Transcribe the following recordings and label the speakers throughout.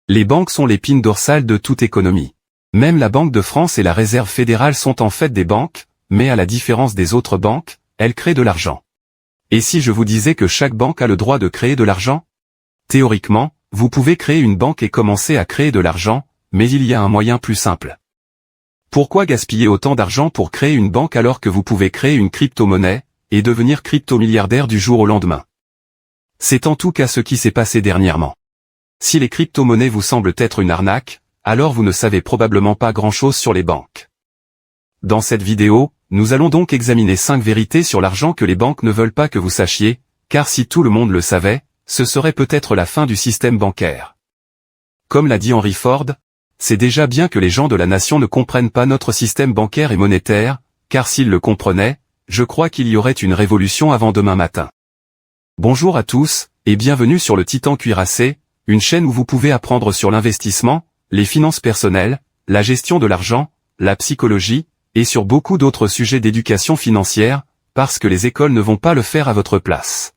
Speaker 1: Les banques sont l'épine dorsale de toute économie. Même la Banque de France et la Réserve fédérale sont en fait des banques, mais à la différence des autres banques, elles créent de l'argent. Et si je vous disais que chaque banque a le droit de créer de l'argent? Théoriquement, vous pouvez créer une banque et commencer à créer de l'argent, mais il y a un moyen plus simple. Pourquoi gaspiller autant d'argent pour créer une banque alors que vous pouvez créer une crypto-monnaie, et devenir crypto-milliardaire du jour au lendemain? C'est en tout cas ce qui s'est passé dernièrement. Si les crypto-monnaies vous semblent être une arnaque, alors vous ne savez probablement pas grand-chose sur les banques. Dans cette vidéo, nous allons donc examiner 5 vérités sur l'argent que les banques ne veulent pas que vous sachiez, car si tout le monde le savait, ce serait peut-être la fin du système bancaire. Comme l'a dit Henry Ford, c'est déjà bien que les gens de la nation ne comprennent pas notre système bancaire et monétaire, car s'ils le comprenaient, je crois qu'il y aurait une révolution avant demain matin. Bonjour à tous, et bienvenue sur le Titan Cuirassé, une chaîne où vous pouvez apprendre sur l'investissement, les finances personnelles, la gestion de l'argent, la psychologie, et sur beaucoup d'autres sujets d'éducation financière, parce que les écoles ne vont pas le faire à votre place.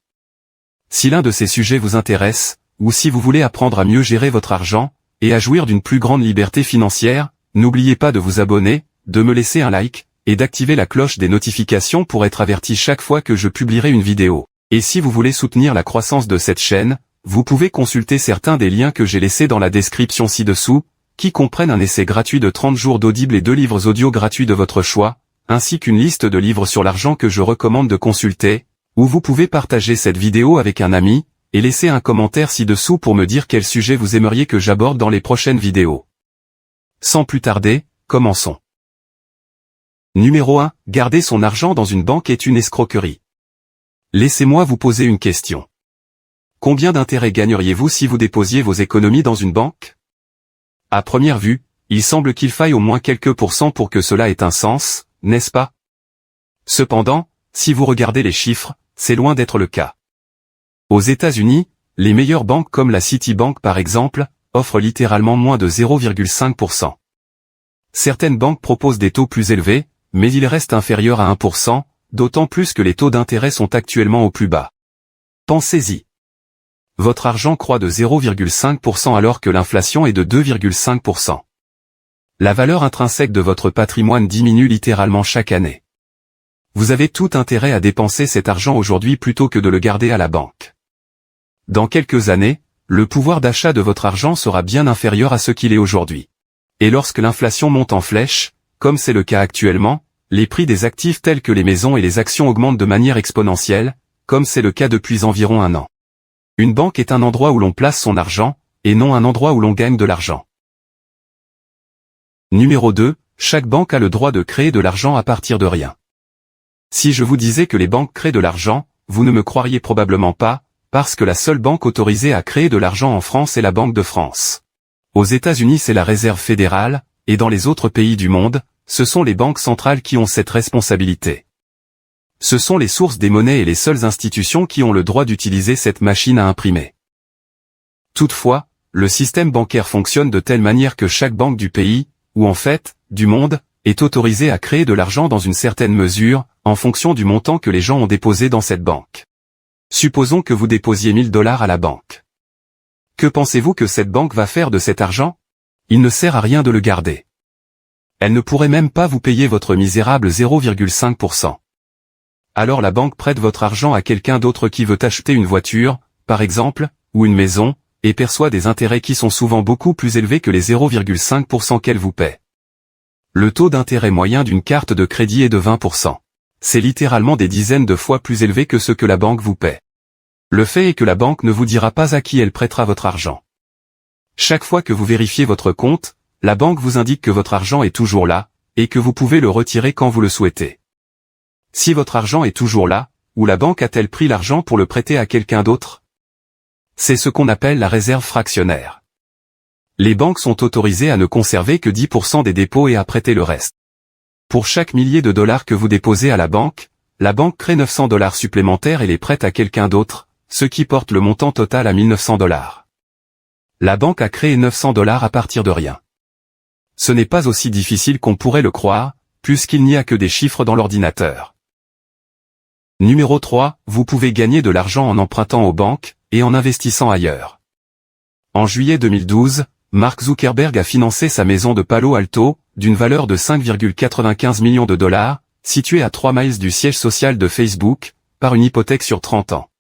Speaker 1: Si l'un de ces sujets vous intéresse, ou si vous voulez apprendre à mieux gérer votre argent, et à jouir d'une plus grande liberté financière, n'oubliez pas de vous abonner, de me laisser un like, et d'activer la cloche des notifications pour être averti chaque fois que je publierai une vidéo. Et si vous voulez soutenir la croissance de cette chaîne, vous pouvez consulter certains des liens que j'ai laissés dans la description ci-dessous, qui comprennent un essai gratuit de 30 jours d'Audible et 2 livres audio gratuits de votre choix, ainsi qu'une liste de livres sur l'argent que je recommande de consulter, ou vous pouvez partager cette vidéo avec un ami, et laisser un commentaire ci-dessous pour me dire quel sujet vous aimeriez que j'aborde dans les prochaines vidéos. Sans plus tarder, commençons. Numéro 1. Garder son argent dans une banque est une escroquerie. Laissez-moi vous poser une question. Combien d'intérêts gagneriez-vous si vous déposiez vos économies dans une banque? À première vue, il semble qu'il faille au moins quelques pourcents pour que cela ait un sens, n'est-ce pas? Cependant, si vous regardez les chiffres, c'est loin d'être le cas. Aux États-Unis, les meilleures banques comme la Citibank par exemple, offrent littéralement moins de 0,5%. Certaines banques proposent des taux plus élevés, mais ils restent inférieurs à 1%, d'autant plus que les taux d'intérêt sont actuellement au plus bas. Pensez-y. Votre argent croît de 0,5% alors que l'inflation est de 2,5%. La valeur intrinsèque de votre patrimoine diminue littéralement chaque année. Vous avez tout intérêt à dépenser cet argent aujourd'hui plutôt que de le garder à la banque. Dans quelques années, le pouvoir d'achat de votre argent sera bien inférieur à ce qu'il est aujourd'hui. Et lorsque l'inflation monte en flèche, comme c'est le cas actuellement, les prix des actifs tels que les maisons et les actions augmentent de manière exponentielle, comme c'est le cas depuis environ un an. Une banque est un endroit où l'on place son argent, et non un endroit où l'on gagne de l'argent. Numéro 2. Chaque banque a le droit de créer de l'argent à partir de rien. Si je vous disais que les banques créent de l'argent, vous ne me croiriez probablement pas, parce que la seule banque autorisée à créer de l'argent en France est la Banque de France. Aux États-Unis c'est la Réserve fédérale, et dans les autres pays du monde, ce sont les banques centrales qui ont cette responsabilité. Ce sont les sources des monnaies et les seules institutions qui ont le droit d'utiliser cette machine à imprimer. Toutefois, le système bancaire fonctionne de telle manière que chaque banque du pays, ou en fait, du monde, est autorisée à créer de l'argent dans une certaine mesure, en fonction du montant que les gens ont déposé dans cette banque. Supposons que vous déposiez 1000 $ à la banque. Que pensez-vous que cette banque va faire de cet argent? Il ne sert à rien de le garder. Elle ne pourrait même pas vous payer votre misérable 0,5%. Alors la banque prête votre argent à quelqu'un d'autre qui veut acheter une voiture, par exemple, ou une maison, et perçoit des intérêts qui sont souvent beaucoup plus élevés que les 0,5% qu'elle vous paie. Le taux d'intérêt moyen d'une carte de crédit est de 20%. C'est littéralement des dizaines de fois plus élevé que ce que la banque vous paie. Le fait est que la banque ne vous dira pas à qui elle prêtera votre argent. Chaque fois que vous vérifiez votre compte, la banque vous indique que votre argent est toujours là, et que vous pouvez le retirer quand vous le souhaitez. Si votre argent est toujours là, où la banque a-t-elle pris l'argent pour le prêter à quelqu'un d'autre? C'est ce qu'on appelle la réserve fractionnaire. Les banques sont autorisées à ne conserver que 10% des dépôts et à prêter le reste. Pour chaque millier de dollars que vous déposez à la banque crée 900 $ supplémentaires et les prête à quelqu'un d'autre, ce qui porte le montant total à 1900 $. La banque a créé 900 $ à partir de rien. Ce n'est pas aussi difficile qu'on pourrait le croire, puisqu'il n'y a que des chiffres dans l'ordinateur. Numéro 3, vous pouvez gagner de l'argent en empruntant aux banques, et en investissant ailleurs. En juillet 2012, Mark Zuckerberg a financé sa maison de Palo Alto, d'une valeur de 5,95 millions de dollars, située à 3 miles du siège social de Facebook, par une hypothèque sur 30 ans.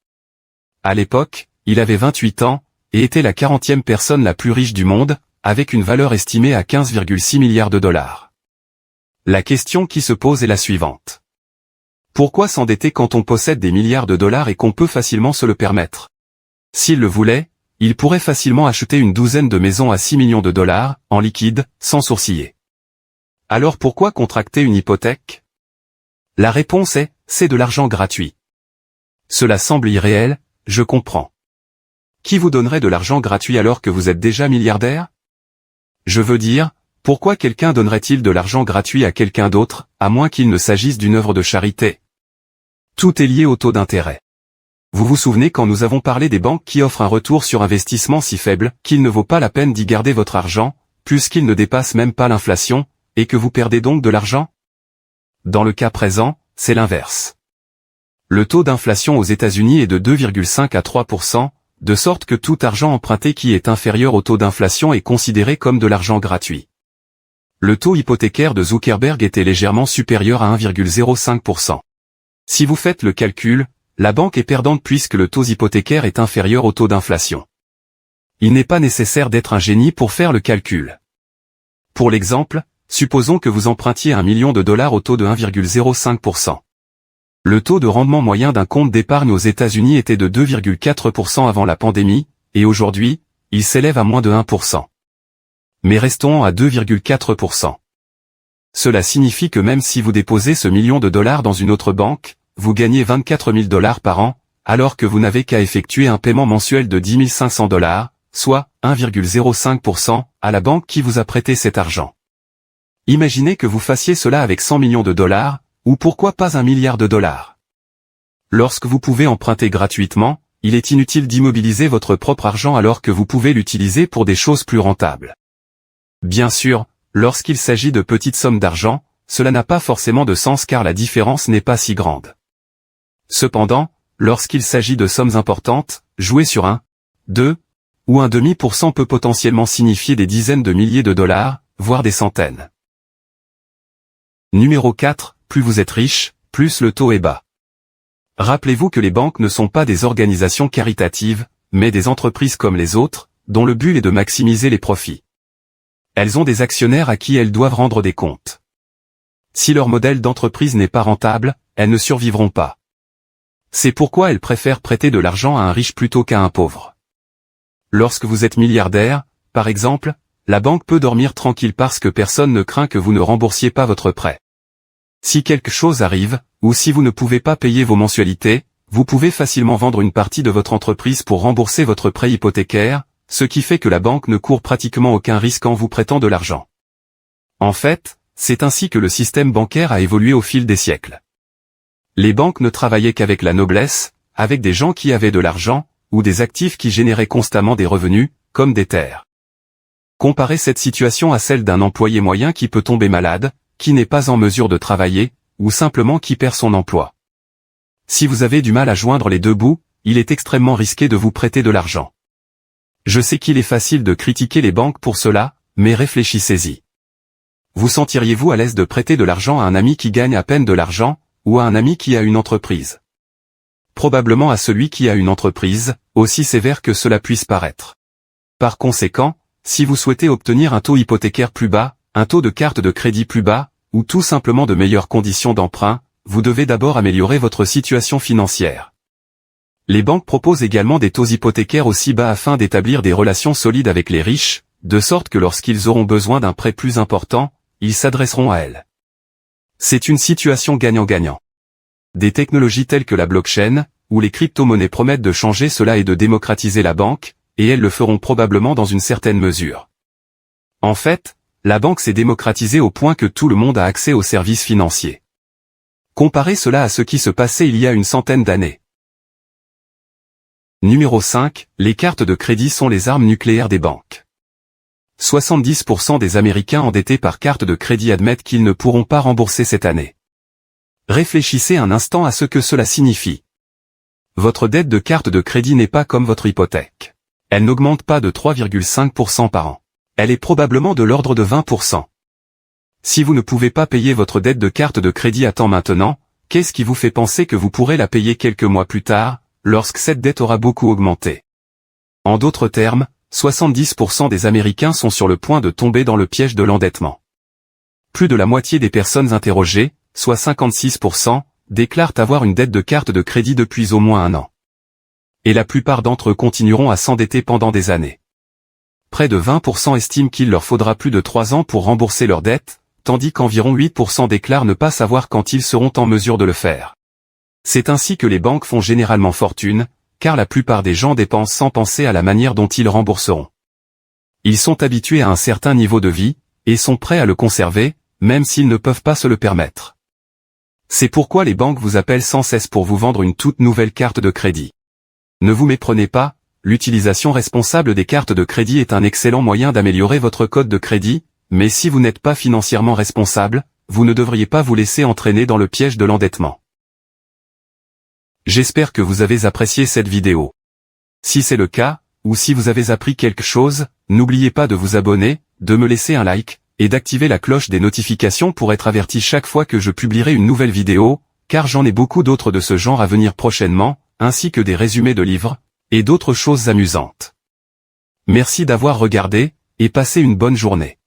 Speaker 1: À l'époque, il avait 28 ans, et était la 40e personne la plus riche du monde, avec une valeur estimée à 15,6 milliards de dollars. La question qui se pose est la suivante. Pourquoi s'endetter quand on possède des milliards de dollars et qu'on peut facilement se le permettre? S'il le voulait, il pourrait facilement acheter une douzaine de maisons à 6 millions de dollars, en liquide, sans sourciller. Alors pourquoi contracter une hypothèque? La réponse est, c'est de l'argent gratuit. Cela semble irréel, je comprends. Qui vous donnerait de l'argent gratuit alors que vous êtes déjà milliardaire? Je veux dire, pourquoi quelqu'un donnerait-il de l'argent gratuit à quelqu'un d'autre, à moins qu'il ne s'agisse d'une œuvre de charité? Tout est lié au taux d'intérêt. Vous vous souvenez quand nous avons parlé des banques qui offrent un retour sur investissement si faible qu'il ne vaut pas la peine d'y garder votre argent, puisqu'il ne dépasse même pas l'inflation, et que vous perdez donc de l'argent? Dans le cas présent, c'est l'inverse. Le taux d'inflation aux États-Unis est de 2,5 à 3%, de sorte que tout argent emprunté qui est inférieur au taux d'inflation est considéré comme de l'argent gratuit. Le taux hypothécaire de Zuckerberg était légèrement supérieur à 1,05%. Si vous faites le calcul, la banque est perdante puisque le taux hypothécaire est inférieur au taux d'inflation. Il n'est pas nécessaire d'être un génie pour faire le calcul. Pour l'exemple, supposons que vous empruntiez 1 million de dollars au taux de 1,05%. Le taux de rendement moyen d'un compte d'épargne aux États-Unis était de 2,4% avant la pandémie, et aujourd'hui, il s'élève à moins de 1%. Mais restons à 2,4%. Cela signifie que même si vous déposez ce million de dollars dans une autre banque, vous gagnez 24 000 dollars par an, alors que vous n'avez qu'à effectuer un paiement mensuel de 10 500 dollars, soit 1,05%, à la banque qui vous a prêté cet argent. Imaginez que vous fassiez cela avec 100 millions de dollars, ou pourquoi pas 1 milliard de dollars. Lorsque vous pouvez emprunter gratuitement, il est inutile d'immobiliser votre propre argent alors que vous pouvez l'utiliser pour des choses plus rentables. Bien sûr, lorsqu'il s'agit de petites sommes d'argent, cela n'a pas forcément de sens car la différence n'est pas si grande. Cependant, lorsqu'il s'agit de sommes importantes, jouer sur 1, 2 ou 0,5% peut potentiellement signifier des dizaines de milliers de dollars, voire des centaines. Numéro 4, plus vous êtes riche, plus le taux est bas. Rappelez-vous que les banques ne sont pas des organisations caritatives, mais des entreprises comme les autres, dont le but est de maximiser les profits. Elles ont des actionnaires à qui elles doivent rendre des comptes. Si leur modèle d'entreprise n'est pas rentable, elles ne survivront pas. C'est pourquoi elles préfèrent prêter de l'argent à un riche plutôt qu'à un pauvre. Lorsque vous êtes milliardaire, par exemple, la banque peut dormir tranquille parce que personne ne craint que vous ne remboursiez pas votre prêt. Si quelque chose arrive, ou si vous ne pouvez pas payer vos mensualités, vous pouvez facilement vendre une partie de votre entreprise pour rembourser votre prêt hypothécaire, ce qui fait que la banque ne court pratiquement aucun risque en vous prêtant de l'argent. En fait, c'est ainsi que le système bancaire a évolué au fil des siècles. Les banques ne travaillaient qu'avec la noblesse, avec des gens qui avaient de l'argent, ou des actifs qui généraient constamment des revenus, comme des terres. Comparez cette situation à celle d'un employé moyen qui peut tomber malade, qui n'est pas en mesure de travailler, ou simplement qui perd son emploi. Si vous avez du mal à joindre les deux bouts, il est extrêmement risqué de vous prêter de l'argent. Je sais qu'il est facile de critiquer les banques pour cela, mais réfléchissez-y. Vous sentiriez-vous à l'aise de prêter de l'argent à un ami qui gagne à peine de l'argent, ou à un ami qui a une entreprise? Probablement à celui qui a une entreprise, aussi sévère que cela puisse paraître. Par conséquent, si vous souhaitez obtenir un taux hypothécaire plus bas, un taux de carte de crédit plus bas, ou tout simplement de meilleures conditions d'emprunt, vous devez d'abord améliorer votre situation financière. Les banques proposent également des taux hypothécaires aussi bas afin d'établir des relations solides avec les riches, de sorte que lorsqu'ils auront besoin d'un prêt plus important, ils s'adresseront à elles. C'est une situation gagnant-gagnant. Des technologies telles que la blockchain, ou les crypto-monnaies promettent de changer cela et de démocratiser la banque, et elles le feront probablement dans une certaine mesure. En fait, la banque s'est démocratisée au point que tout le monde a accès aux services financiers. Comparez cela à ce qui se passait il y a une centaine d'années. Numéro 5, les cartes de crédit sont les armes nucléaires des banques. 70% des Américains endettés par carte de crédit admettent qu'ils ne pourront pas rembourser cette année. Réfléchissez un instant à ce que cela signifie. Votre dette de carte de crédit n'est pas comme votre hypothèque. Elle n'augmente pas de 3,5% par an. Elle est probablement de l'ordre de 20%. Si vous ne pouvez pas payer votre dette de carte de crédit à temps maintenant, qu'est-ce qui vous fait penser que vous pourrez la payer quelques mois plus tard, lorsque cette dette aura beaucoup augmenté? En d'autres termes, 70% des Américains sont sur le point de tomber dans le piège de l'endettement. Plus de la moitié des personnes interrogées, soit 56%, déclarent avoir une dette de carte de crédit depuis au moins 1 an. Et la plupart d'entre eux continueront à s'endetter pendant des années. Près de 20% estiment qu'il leur faudra plus de 3 ans pour rembourser leur dette, tandis qu'environ 8% déclarent ne pas savoir quand ils seront en mesure de le faire. C'est ainsi que les banques font généralement fortune, car la plupart des gens dépensent sans penser à la manière dont ils rembourseront. Ils sont habitués à un certain niveau de vie, et sont prêts à le conserver, même s'ils ne peuvent pas se le permettre. C'est pourquoi les banques vous appellent sans cesse pour vous vendre une toute nouvelle carte de crédit. Ne vous méprenez pas, l'utilisation responsable des cartes de crédit est un excellent moyen d'améliorer votre code de crédit, mais si vous n'êtes pas financièrement responsable, vous ne devriez pas vous laisser entraîner dans le piège de l'endettement. J'espère que vous avez apprécié cette vidéo. Si c'est le cas, ou si vous avez appris quelque chose, n'oubliez pas de vous abonner, de me laisser un like, et d'activer la cloche des notifications pour être averti chaque fois que je publierai une nouvelle vidéo, car j'en ai beaucoup d'autres de ce genre à venir prochainement, ainsi que des résumés de livres, et d'autres choses amusantes. Merci d'avoir regardé, et passez une bonne journée.